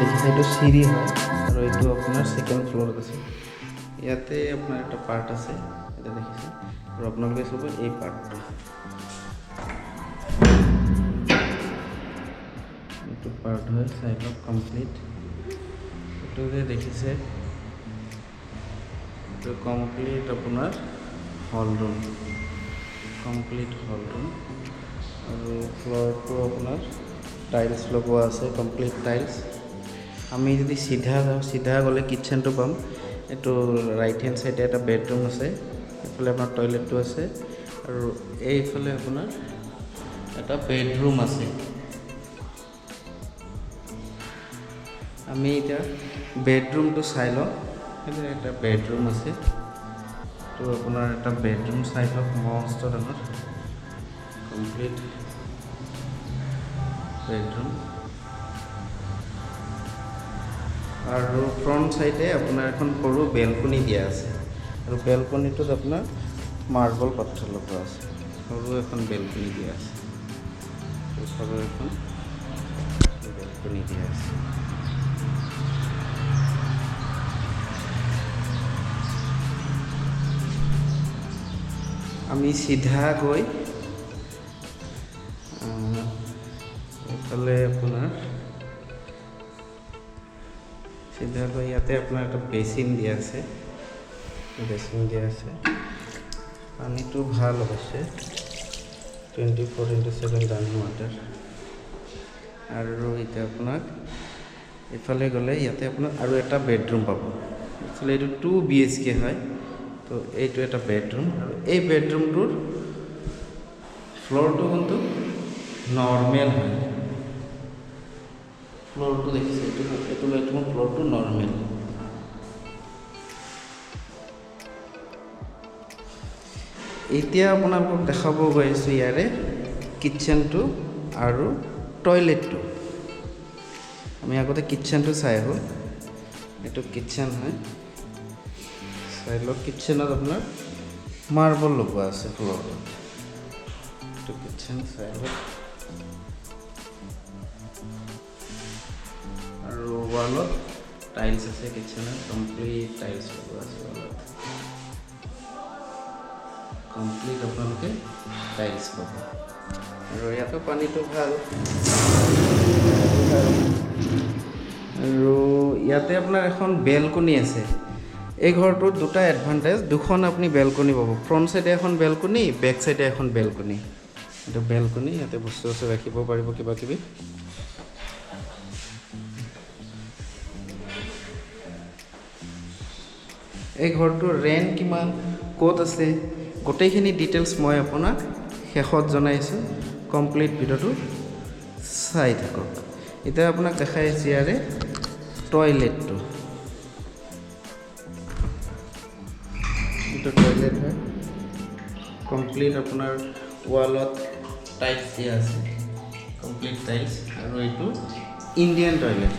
দেখিছে এইটো সিঁড়ি হয় আৰু এইটো আপোনাৰ সেকেন্ড ফ্লোৰত আছে ইয়াতে আপোনাৰ এটা পাৰ্ট আছে এটা দেখিছে আৰু আপোনালোকে চাব এই পাৰ্টটো এইটো পাৰ্ট হয় চাইড কমপ্লিট এইটো যে দেখিছে এইটো কমপ্লিট আপোনাৰ হল ৰুম কমপ্লিট হল ৰুম আৰু ফ্লোৰটো আপোনাৰ টাইলছ লগোৱা আছে কমপ্লিট টাইলছ আমি যদি সিধা যাওঁ সিধা গ'লে কিটচেনটো পাম এইটো ৰাইট হেণ্ড সাইডে এটা বেডৰুম আছে এইফালে আপোনাৰ টয়লেটটো আছে আৰু এইফালে আপোনাৰ এটা বেডৰুম আছে আমি এতিয়া বেডৰুমটো চাই লওঁ এটা বেডৰুম আছে তো আপোনাৰ এটা বেডৰুম চাই লওক মস্ত ডাঙৰ কমপ্লিট বেডৰুম আৰু ফ্ৰণ্ট সাইডে আপোনাৰ এখন সৰু বেলকনি দিয়া আছে আৰু বেলকনিটোত আপোনাৰ মাৰ্বল পাথৰ লগোৱা আছে সৰু এখন বেলকনি দিয়া আছে সৰু এখন বেলকনি দিয়া আছে আমি সিধা গৈ এইফালে আপোনাৰ সিধা গৈ ইয়াতে আপোনাৰ এটা বেচিন দিয়া আছে পানীটো ভাল অৱশ্যে 24/7 ৰানিং ৱাটাৰ আৰু এতিয়া আপোনাক এইফালে গ'লে ইয়াতে আপোনাৰ আৰু এটা বেডৰুম পাব এইফালে এইটো 2 BHK হয় তো এইটো এটা বেডৰুম আৰু এই বেডৰুমটোৰ ফ্লোৰটো কিন্তু নৰ্মেল হয় ফ্লোৰটো দেখিছে এইটো বেডৰুমৰ ফ্লোৰটো নৰ্মেল এতিয়া আপোনালোকক দেখাব গৈ আছোঁ ইয়াৰে কিটচেনটো আৰু টয়লেটটো আমি আগতে কিটচেনটো চাই আহোঁ এইটো কিটচেন হয় চাই লওক কিটচেনত আপোনাৰ মাৰ্বল লগোৱা আছে ফ্লোৰত এইটো কিটচেন চাই লওক আৰু ৱালত টাইলছ আছে কিটচেনত কমপ্লিট টাইলছ লগোৱা আছে ৱালত কমপ্লিট আপোনালোকে টাইলছ পাব আৰু ইয়াতো পানীটো ভাল আৰু ইয়াতে আপোনাৰ এখন বেলকনি আছে এই ঘৰটোত দুটা এডভান্টেজ দুখন আপুনি বেলকনি পাব ফ্ৰণ্ট সাইডে এখন বেলকনি বেক সাইডে এখন বেলকনি এইটো বেলকনি ইয়াতে বস্তু আছে ৰাখিব পাৰিব কিবা কিবি এই ঘৰটোৰ ৰেণ্ট কিমান ক'ত আছে গোটেইখিনি ডিটেইলছ মই আপোনাক শেষত জনাইছোঁ কমপ্লিট ভিডিঅ'টো চাই থাকক এতিয়া আপোনাক দেখাই আছোঁ ইয়াৰে টয়লেটটো এইটো টয়লেট হয় কমপ্লিট আপোনাৰ ৱালত টাইলছ দিয়া আছে কমপ্লিট টাইলছ আৰু এইটো ইণ্ডিয়ান টয়লেট